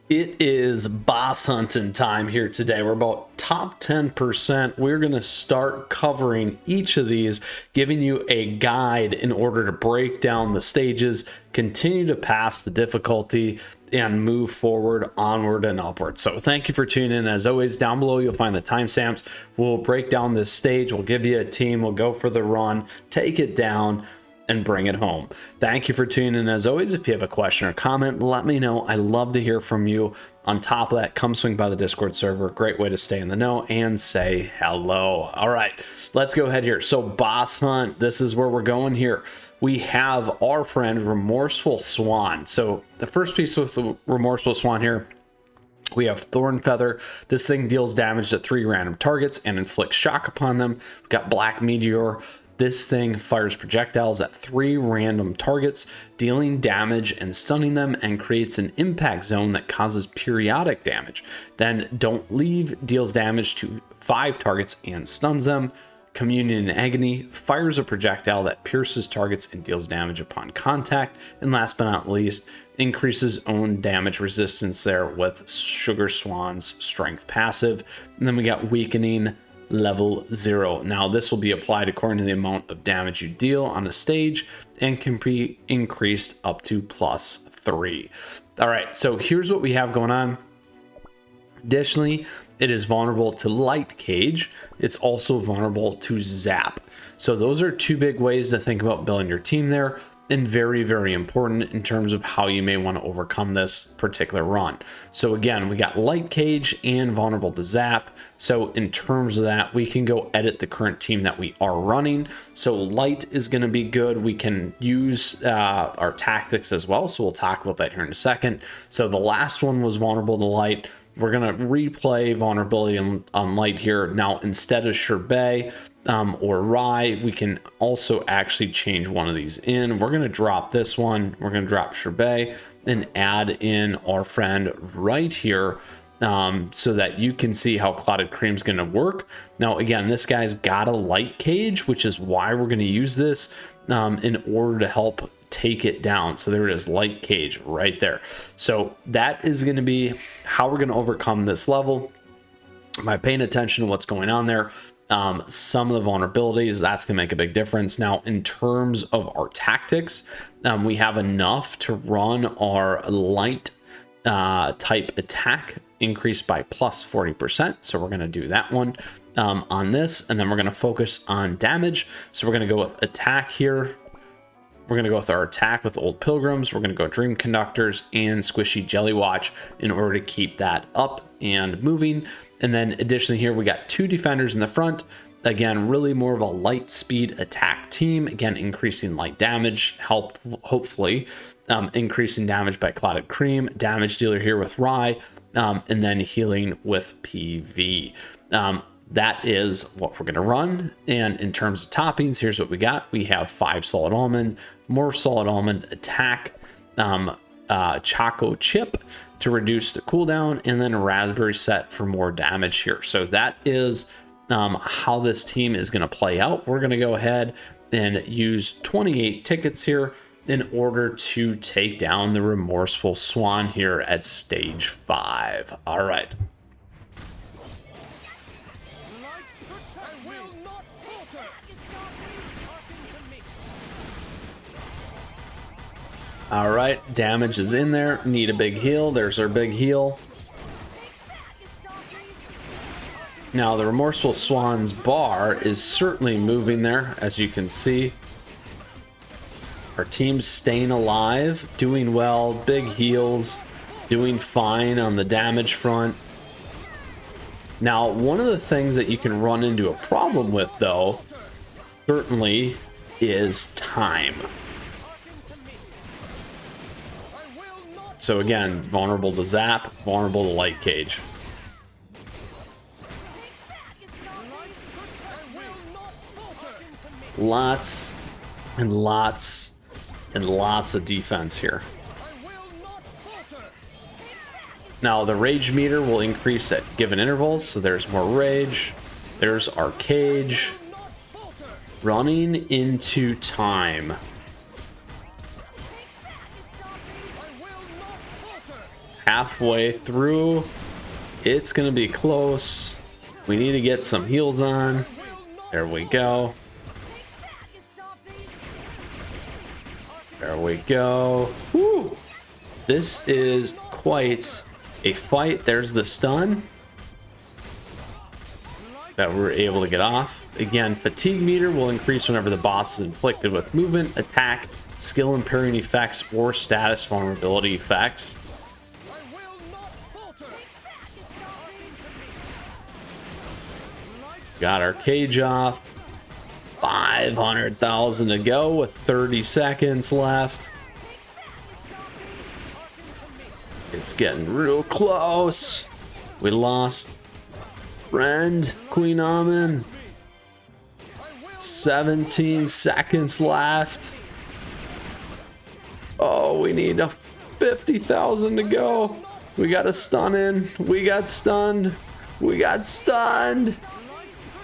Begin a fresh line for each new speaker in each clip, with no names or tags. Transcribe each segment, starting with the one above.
It is boss hunting time here today. We're about top 10%. We're going to start covering each of these, giving you a guide in order to break down the stages, continue to pass the difficulty, and move forward, onward, and upward. So thank you for tuning in. As always, down below you'll find the timestamps. We'll break down this stage. We'll give you a team. We'll go for the run, take it down, and bring it home. Thank you for tuning in. As always, if you have a question or comment, let me know. I love to hear from you. On top of that, come swing by the Discord server. Great way to stay in the know and say hello. All right, let's go ahead here. So boss hunt, this is where we're going here. We have our friend Remorseful Swan. So the first piece with the Remorseful Swan here, we have Thorn Feather. This thing deals damage to 3 random targets and inflicts shock upon them. We've got Black Meteor. This thing fires projectiles at 3 random targets, dealing damage and stunning them, and creates an impact zone that causes periodic damage. Then Don't Leave deals damage to 5 targets and stuns them. Communion and Agony fires a projectile that pierces targets and deals damage upon contact. And last but not least, increases own damage resistance there with Sugar Swan's strength passive. And then we got Weakening level 0. Now this will be applied according to the amount of damage you deal on a stage and can be increased up to +3. All right, so here's what we have going on. Additionally, it is vulnerable to Light Cage. It's also vulnerable to Zap. So those are 2 big ways to think about building your team there, and very, very important in terms of how you may want to overcome this particular run. So again, we got Light Cage and vulnerable to Zap. So in terms of that, we can go edit the current team that we are running. So Light is going to be good. We can use our tactics as well. So we'll talk about that here in a second. So the last one was vulnerable to Light. We're going to replay vulnerability on Light here. Now, instead of Sherbet or Rye, we can also actually change one of these in. We're going to drop this one. We're going to drop Sherbet and add in our friend right here so that you can see how Clotted Cream is going to work. Now, again, this guy's got a Light Cage, which is why we're going to use this in order to help take it down. So there it is, Light Cage right there. So that is going to be how we're going to overcome this level by paying attention to what's going on there. Some of the vulnerabilities, that's going to make a big difference. Now, in terms of our tactics, we have enough to run our light type attack increased by +40%. So we're going to do that one on this, and then we're going to focus on damage. So we're going to go with attack here. We're going to go with our attack with Old Pilgrims. We're going to go Dream Conductors and Squishy Jelly Watch in order to keep that up and moving. And then additionally here, we got 2 defenders in the front. Again, really more of a light speed attack team. Again, increasing light damage, hopefully increasing damage by Clotted Cream. Damage dealer here with Rye, and then healing with PV. That is what we're going to run. And in terms of toppings, here's what we got. We have 5 Solid Almond, more Solid Almond, attack, Choco Chip to reduce the cooldown, and then a Raspberry Set for more damage here. So that is how this team is going to play out. We're going to go ahead and use 28 tickets here in order to take down the Remorseful Swan here at stage 5. All right. All right, damage is in there. Need a big heal. There's our big heal. Now, the Remorseful Swan's bar is certainly moving there, as you can see. Our team's staying alive, doing well, big heals, doing fine on the damage front. Now, one of the things that you can run into a problem with, though, certainly is time. So again, vulnerable to Zap, vulnerable to Light Cage. Lots and lots and lots of defense here. Now the rage meter will increase at given intervals, so there's more rage. There's our cage. Running into time. halfway through. It's gonna be close. We need to get some heals on. There we go. There we go. Woo! This is quite a fight. There's the stun that we're able to get off. Again, fatigue meter will increase whenever the boss is inflicted with movement, attack, skill and parrying effects, or status vulnerability effects. Got our cage off. 500,000 to go with 30 seconds left. It's getting real close. We lost friend Queen Amin. 17 seconds left. Oh, we need a 50,000 to go. We got a stun in. We got stunned. We got stunned.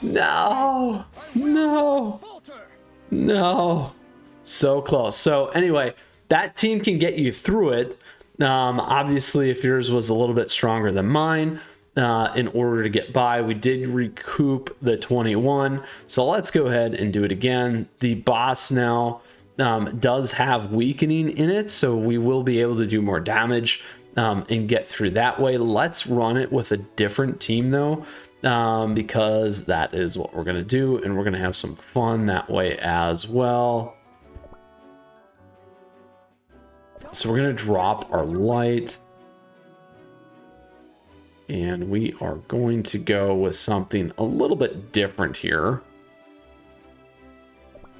No, no, no. So close. So anyway, that team can get you through it. Obviously, if yours was a little bit stronger than mine, in order to get by, we did recoup the 21. So let's go ahead and do it again. The boss now does have weakening in it, so we will be able to do more damage and get through that way. Let's run it with a different team though, because that is what we're going to do, and we're going to have some fun that way as well. So we're going to drop our light, and we are going to go with something a little bit different here.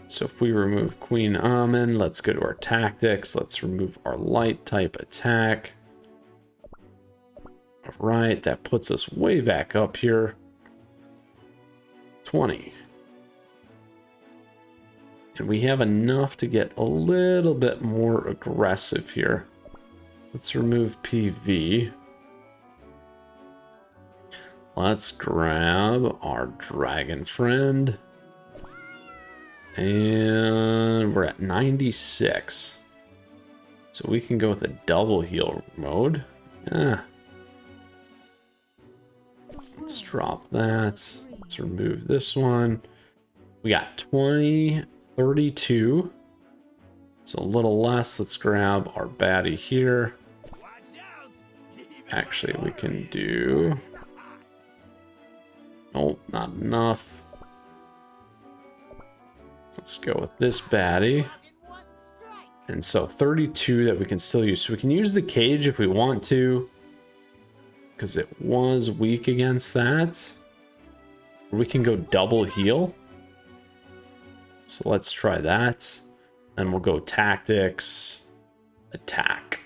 So if we remove Queen Amin, let's go to our tactics. Let's remove our light type attack. All right, that puts us way back up here. 20. And we have enough to get a little bit more aggressive here. Let's remove PV. Let's grab our dragon friend. And we're at 96. So we can go with a double heal mode. Let's drop that. Let's remove this one. We got 20, 32. So a little less. Let's grab our baddie here. Actually, we can do... Nope, not enough. Let's go with this baddie. And so 32 that we can still use. So we can use the cage if we want to, because it was weak against that. Or we can go double heal. So let's try that. And we'll go tactics, attack.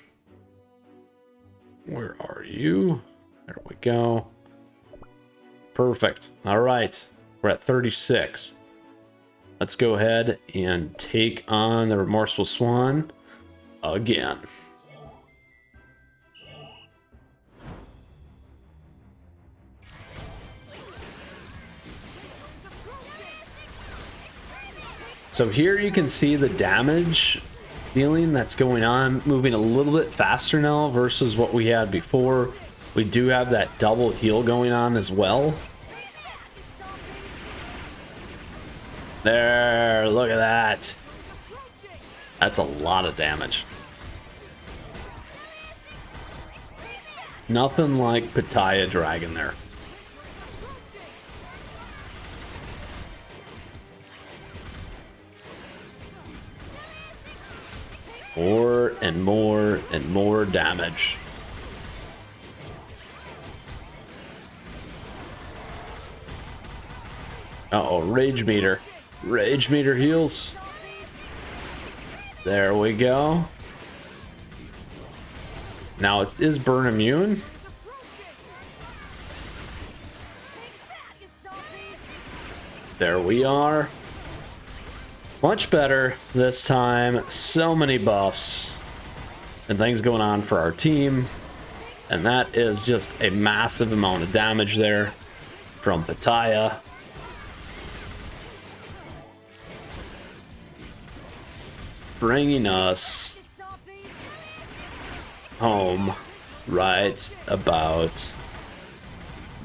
Where are you? There we go. Perfect. All right. We're at 36. Let's go ahead and take on the Remorseful Swan again. So here you can see the damage dealing that's going on, moving a little bit faster now versus what we had before. We do have that double heal going on as well. There, look at that. That's a lot of damage. Nothing like Pataya Dragon there. More and more and more damage. Uh-oh, rage meter. Rage meter heals. There we go. Now it is burn immune. There we are. Much better this time. So many buffs and things going on for our team. And that is just a massive amount of damage there from Pataya. Bringing us home right about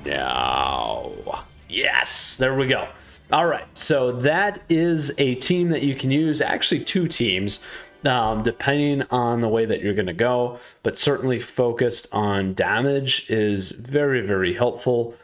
now. Yes, there we go. All right, so that is a team that you can use, actually two teams, depending on the way that you're going to go, but certainly focused on damage is very, very helpful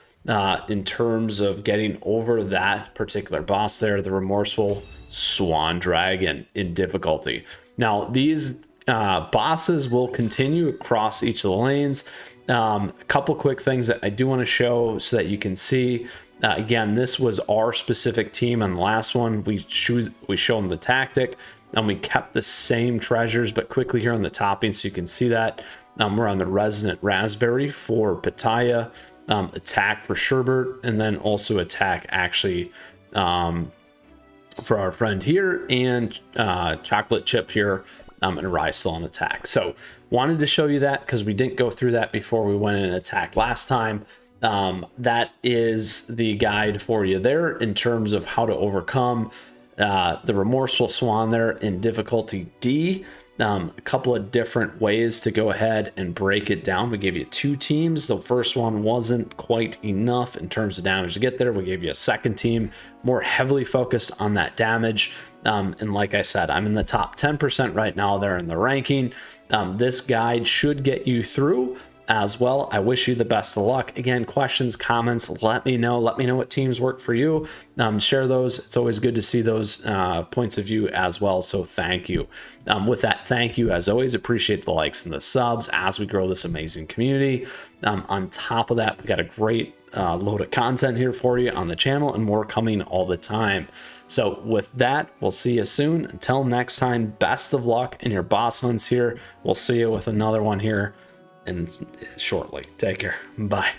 in terms of getting over that particular boss there, the Remorseful Swan Dragon in difficulty. Now, these bosses will continue across each of the lanes. A couple quick things that I do want to show so that you can see. Again, this was our specific team. On the last one, we showed them the tactic, and we kept the same treasures, but quickly here on the topping, so you can see that. We're on the Resonant Raspberry for Pitaya, attack for Sherbert, and then also attack actually for our friend here, and Chocolate Chip here, and Rye still on attack. So wanted to show you that because we didn't go through that before we went in and attacked last time. That is the guide for you there in terms of how to overcome the Remorseful Swan there in difficulty D. A couple of different ways to go ahead and break it down. We gave you two teams. The first one wasn't quite enough in terms of damage to get there. We gave you a second team, more heavily focused on that damage. And like I said, I'm in the top 10% right now there in the ranking. This guide should get you through as well. I wish you the best of luck. Again, questions, comments, let me know what teams work for you. Share those. It's always good to see those points of view as well, so thank you. With that, thank you as always. Appreciate the likes and the subs as we grow this amazing community. On top of that, we got a great load of content here for you on the channel, and more coming all the time. So with that, we'll see you soon. Until next time, best of luck in your boss hunts here. We'll see you with another one here and shortly. Take care. Bye.